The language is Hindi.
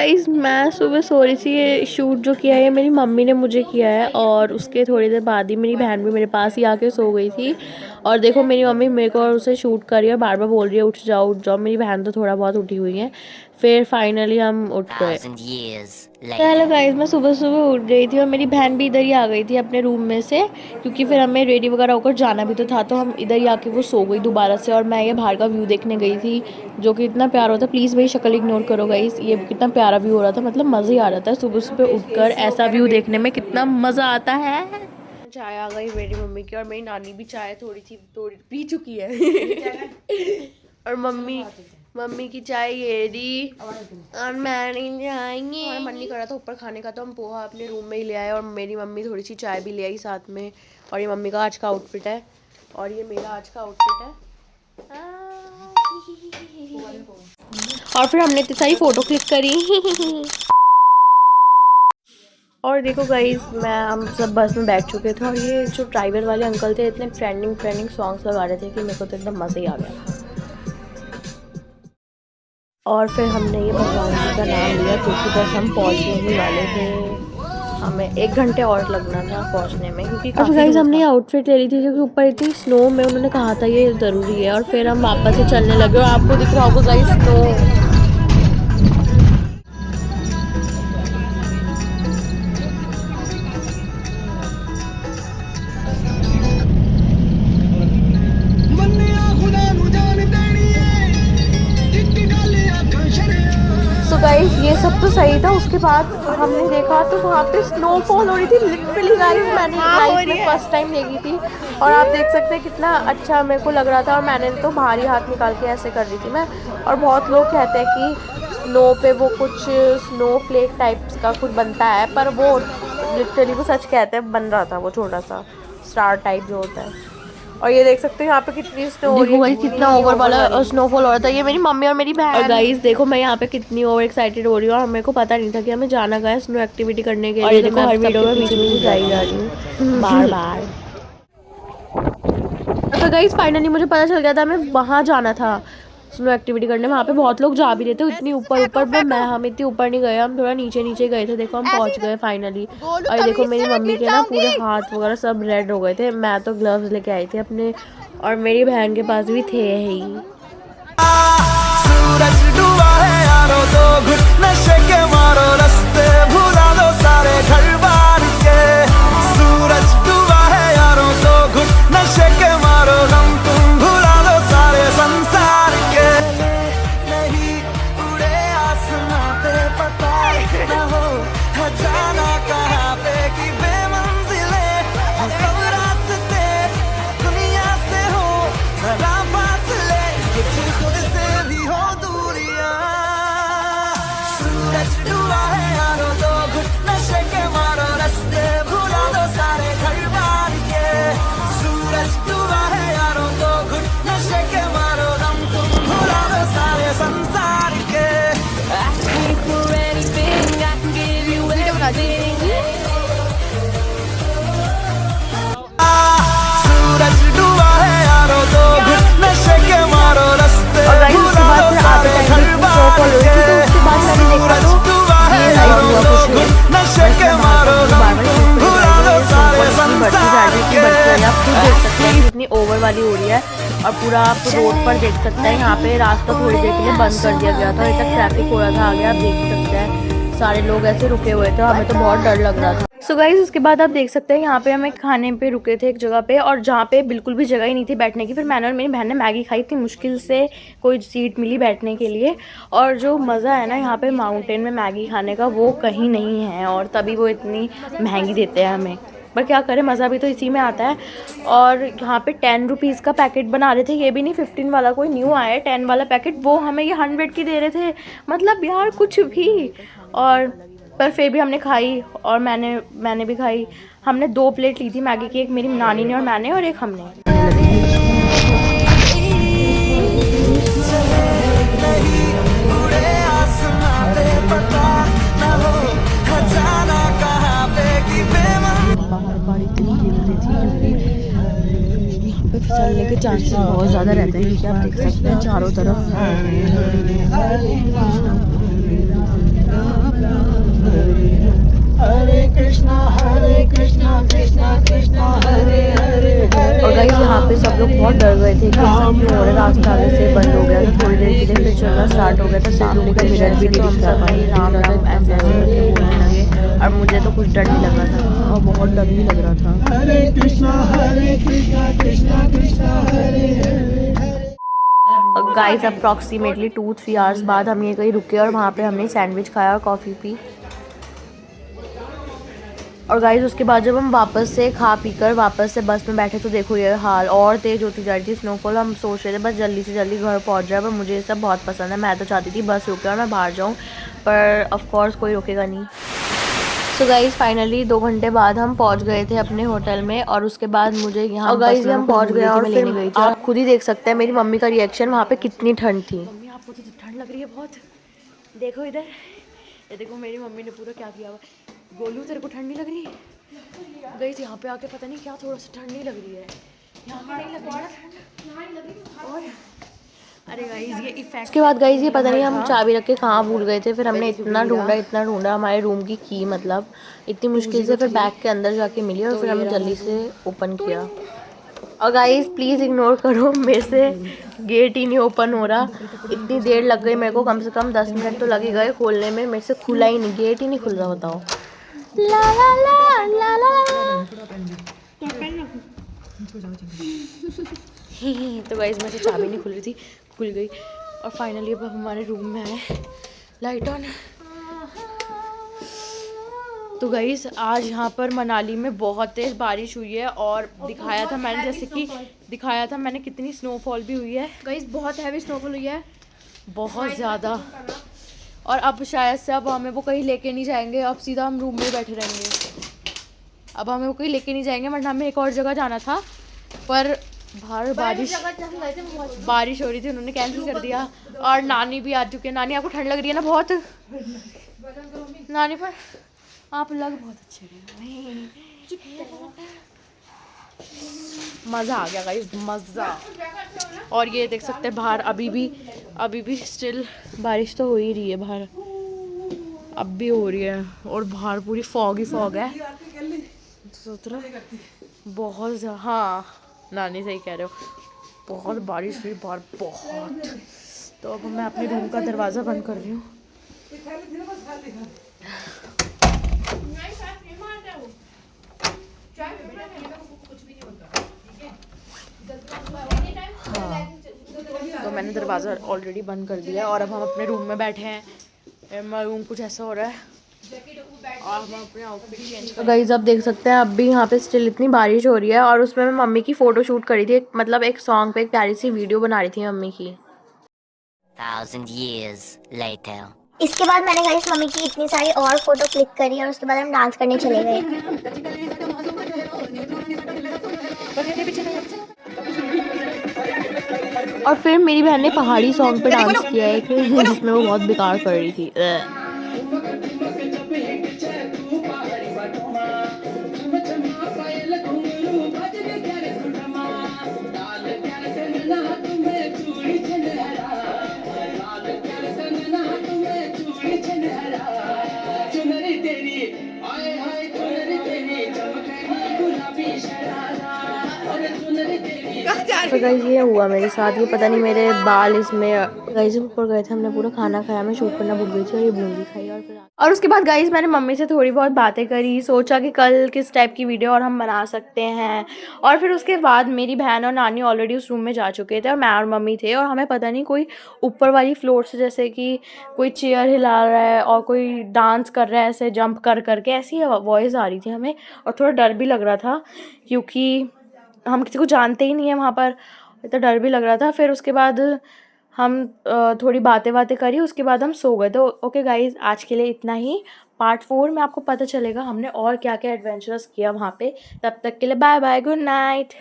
गाइस मैं सुबह सो रही थी। ये शूट जो किया है ये मेरी मम्मी ने मुझे किया है और उसके थोड़ी देर बाद ही मेरी बहन भी मेरे पास ही आके सो गई थी। और देखो मेरी मम्मी मेरे को और उसे शूट कर रही है, बार बार बोल रही है उठ जाओ उठ जाओ। मेरी बहन तो थोड़ा बहुत उठी हुई है। फिर फाइनली हम उठ गए। हेलो गाइस, मैं सुबह सुबह उठ गई थी और मेरी बहन भी इधर ही आ गई थी अपने रूम में से, क्योंकि फिर हमें रेडी वगैरह होकर जाना भी तो था, तो हम इधर ही आके वो सो गई दोबारा से। और मैं ये बाहर का व्यू देखने गई थी जो कि इतना प्यारा होता है। प्लीज़ मेरी शक्ल इग्नोर करो गाइस, ये कितना प्यारा व्यू हो रहा था, मतलब मज़ा ही आ रहा था। सुबह सुबह उठकर ऐसा व्यू देखने में कितना मज़ा आता है। चाय आ गई मेरी मम्मी की और मेरी नानी भी चाय थोड़ी पी चुकी है और मम्मी की चाय ये दी और मैं नहीं जाएंगे। हमारा मन नहीं कर रहा था ऊपर खाने का, तो हम पोहा अपने रूम में ही ले आए और मेरी मम्मी थोड़ी सी चाय भी ले आई साथ में। और ये मम्मी का आज का आउटफिट है और ये मेरा आज का आउटफिट है। और फिर हमने इतनी सारी फ़ोटो क्लिक करी। और देखो गाइस, हम सब बस में बैठ चुके थे और ये जो ड्राइवर वाले अंकल थे इतने ट्रेंडिंग सॉन्ग्स लगा रहे थे कि मेरे को तो एकदम मज़ा ही आ गया। और फिर हमने ये भगवान जी का नाम लिया क्योंकि बस हम पहुंचने ही वाले थे। हमें 1 घंटे और लगना था पहुंचने में, क्योंकि काफ़ी गाइस हमने ये आउटफिट ले ली थी क्योंकि ऊपर इतनी स्नो में उन्होंने कहा था ये ज़रूरी है। और फिर हम वापस से चलने लगे और आपको दिख रहा होगा गाइस स्नो। गाइस ये सब तो सही था, उसके बाद हमने देखा तो वहाँ पे स्नोफॉल हो रही थी लिटरली गाइस। मैंने लाइफ में फर्स्ट टाइम देखी थी और आप देख सकते हैं कितना अच्छा मेरे को लग रहा था। और मैंने तो बाहर ही हाथ निकाल के ऐसे कर रही थी मैं। और बहुत लोग कहते हैं कि स्नो पे वो कुछ स्नो फ्लेक टाइप्स का कुछ बनता है, पर वो लिटरली वो सच कहते हैं बन रहा था वो छोटा सा स्टार टाइप जो होता है। और ये देख सकते हो यहाँ पे कितनी स्नो हो रही है, कितना ओवर वाला स्नोफॉल हो रहा था। ये मेरी मम्मी और मेरी बहन। और गाइस देखो मैं यहाँ पे कितनी ओवर एक्साइटेड हो रही हूँ और मेरे को पता नहीं था कि हमें जाना गया स्नो एक्टिविटी करने के लिए। और ये देखो हर वीडियो में पीछे जाई जा रही हूँ बार बार। तो गाइस फाइनली मुझे पता चल गया था हमें वहाँ जाना था स्नो एक्टिविटी करने। वहाँ पे बहुत लोग जा भी रहे थे इतनी ऊपर पर हम इतनी ऊपर नहीं गए, हम थोड़ा नीचे गए थे। देखो हम पहुँच गए फाइनली। और देखो मेरी मम्मी के ना पूरे हाथ वगैरह सब रेड हो गए थे। मैं तो ग्लव्स लेके आई थी अपने और मेरी बहन के पास भी थे ही। कितनी ओवर वाली हो रही है और पूरा आप रोड पर देख सकते हैं। यहाँ पे रास्ता थोड़ी देर के लिए बंद कर दिया गया था, अभी तक ट्रैफिक हो रहा था आगे, आप देख सकते हैं सारे लोग ऐसे रुके हुए थे। हमें तो बहुत डर लग रहा था। सो गाइस उसके बाद आप देख सकते हैं यहाँ पे हमें खाने पे रुके थे एक जगह पे, और जहाँ पे बिल्कुल भी जगह ही नहीं थी बैठने की। फिर मैंने और मेरी बहन ने मैगी खाई थी, मुश्किल से कोई सीट मिली बैठने के लिए। और जो मज़ा है ना यहाँ पे माउंटेन में मैगी खाने का वो कहीं नहीं है, और तभी वो इतनी महंगी देते हैं हमें, पर क्या करें मज़ा भी तो इसी में आता है। और यहाँ पे 10 रुपीज़ का पैकेट बना रहे थे, ये भी नहीं 15 वाला, कोई न्यू आया है 10 वाला पैकेट, वो हमें ये 100 की दे रहे थे। मतलब यार कुछ भी। और पर फिर भी हमने खाई और मैंने भी खाई। हमने 2 प्लेट ली थी मैगी की, एक मेरी नानी ने और मैंने, और एक हमने। फिसलने के चांसेस बहुत ज़्यादा रहते हैं क्योंकि आप देख सकते हैं चारों तरफ हरे कृष्णा कृष्णा कृष्णा हरे हरे और गाइस यहाँ पे सब लोग बहुत डर गए थे कि ऐसा क्यों हो रहा है, रास्ता आगे से बंद हो गया था, थोड़ी देर के लिए फिर चलना स्टार्ट हो गया था सामने का मिरर भी तो हम सब नहीं राम राम ऐसे ऐसे करके बोलने लगे और मुझे तो कुछ डर नहीं लग रहा था और बहुत डर भी लग रहा था। हरे Krishna Krishna Krishna Hare Hare. Guys approximately 2-3 hours बाद हम ये कहीं रुके और वहाँ पे हमने सैंडविच खाया और कॉफ़ी पी। और गाइस उसके बाद जब हम वापस से खा पी कर वापस से बस में बैठे तो देखो ये हाल और तेज़ होती जा रही थी स्नोफॉल। हम सोच रहे थे बस जल्दी से जल्दी घर पहुंच जाए, पर मुझे ये सब बहुत पसंद है। मैं तो चाहती थी बस रुके और मैं बाहर जाऊं, पर ऑफ कोर्स कोई रुकेगा नहीं। तो गाइस फाइनली 2 घंटे बाद हम पहुंच गए थे अपने होटल में और उसके बाद मुझे यहाँ गाइस हम पहुंच गए और फिर गई थी। आप खुद ही देख सकते हैं मेरी मम्मी का रिएक्शन, वहाँ पे कितनी ठंड थी। मम्मी आपको तो ठंड लग रही है बहुत, देखो इधर, ये देखो मेरी मम्मी ने पूरा क्या किया हुआ। गोलू तेरे को ठंड नहीं लग रही? गाइस यहाँ पे आके पता नहीं क्या थोड़ा सा ठंड नहीं लग रही है, यहाँ पे नहीं लग रही है ठंड। और अरे गाइस ये इफेक्ट के बाद गाइस ये पता नहीं हम चाबी रख के कहाँ भूल गए थे। फिर हमने इतना ढूंढा हमारे रूम की की मतलब इतनी मुश्किल से फिर बैग के अंदर जाके मिली और फिर हमने जल्दी से ओपन किया। और गाइस प्लीज़ इग्नोर करो, मेरे से गेट ही नहीं ओपन हो रहा, इतनी देर लग गई मेरे को, कम से कम 10 मिनट तो लग ही गए खोलने में, मेरे से खुला ही नहीं, गेट ही नहीं खुल रहा। बताओ ला ला ला ला ला। तो गाइस मेरे से चाबी नहीं खुल रही थी, खुल गई। और फाइनली अब हमारे रूम में आए, लाइट ऑन। तो गाइस आज यहाँ पर मनाली में बहुत तेज़ बारिश हुई है और दिखाया था मैंने, जैसे कि दिखाया था मैंने कितनी स्नोफॉल भी हुई है। गाइस बहुत हैवी स्नोफॉल हुई है, बहुत ज़्यादा। और अब शायद से अब हमें वो कहीं लेके नहीं जाएंगे, अब सीधा हम रूम में बैठे रहेंगे। अब हमें वो कहीं लेके नहीं जाएंगे, वरना हमें एक और जगह जाना था, पर बाहर बारिश हो रही थी, उन्होंने कैंसिल कर दिया। और नानी भी आ चुकी है। नानी आपको ठंड लग रही है ना बहुत? नानी पर आप लग बहुत अच्छे रहे, मज़ा आ गया गाइस, मज़ा। और ये देख सकते हैं बाहर अभी भी स्टिल बारिश तो हो ही रही है बाहर, अब भी हो रही है और बाहर पूरी फॉग ही फॉग है। सोच रहा बहुत ज़्यादा, हाँ नानी सही कह रहे हो, बहुत बारिश हुई बाहर बहुत। तो अब मैं अपने रूम का दरवाज़ा बंद कर रही हूँ। हाँ तो मैंने दरवाज़ा ऑलरेडी बंद कर दिया और अब हम अपने रूम में बैठे हैं। मेरा रूम कुछ ऐसा हो रहा है और हम अपने आउटफिट चेंज कर। गाइस अब देख सकते हैं अब भी यहाँ पे स्टिल इतनी बारिश हो रही है और उसमें मैं मम्मी की फ़ोटो शूट करी थी, मतलब एक सॉन्ग पे एक प्यारी सी वीडियो बना रही थी मम्मी की। 1000 years later. इसके बाद मैंने गाइस मम्मी की इतनी सारी और फोटो क्लिक करी और उसके बाद हम डांस करने चले गए। और फिर मेरी बहन ने पहाड़ी सॉन्ग पे डांस किया है कि जिसमें वो बहुत बेकार कर रही थी। तो गाइस ये हुआ मेरे साथ, ये पता नहीं मेरे बाल इसमें। गाइस ऊपर गए थे, हमने पूरा खाना खाया, मैं शूट करना भूल गई थी और ये बूंदी खाई। और उसके बाद गाइस मैंने मम्मी से थोड़ी बहुत बातें करी, सोचा कि कल किस टाइप की वीडियो और हम बना सकते हैं। और फिर उसके बाद मेरी बहन और नानी ऑलरेडी उस रूम में जा चुके थे और मैं और मम्मी थे और हमें पता नहीं कोई ऊपर वाली फ्लोर से जैसे कि कोई चेयर हिला रहा है और कोई डांस कर रहा है ऐसे जंप कर करके, ऐसी वॉइस आ रही थी हमें और थोड़ा डर भी लग रहा था क्योंकि हम किसी को जानते ही नहीं है वहाँ पर, इतना डर भी लग रहा था। फिर उसके बाद हम थोड़ी बातें करी, उसके बाद हम सो गए। तो ओके गाइज आज के लिए इतना ही। पार्ट 4 में आपको पता चलेगा हमने और क्या क्या एडवेंचरस किया वहाँ पे। तब तक के लिए बाय बाय, गुड नाइट।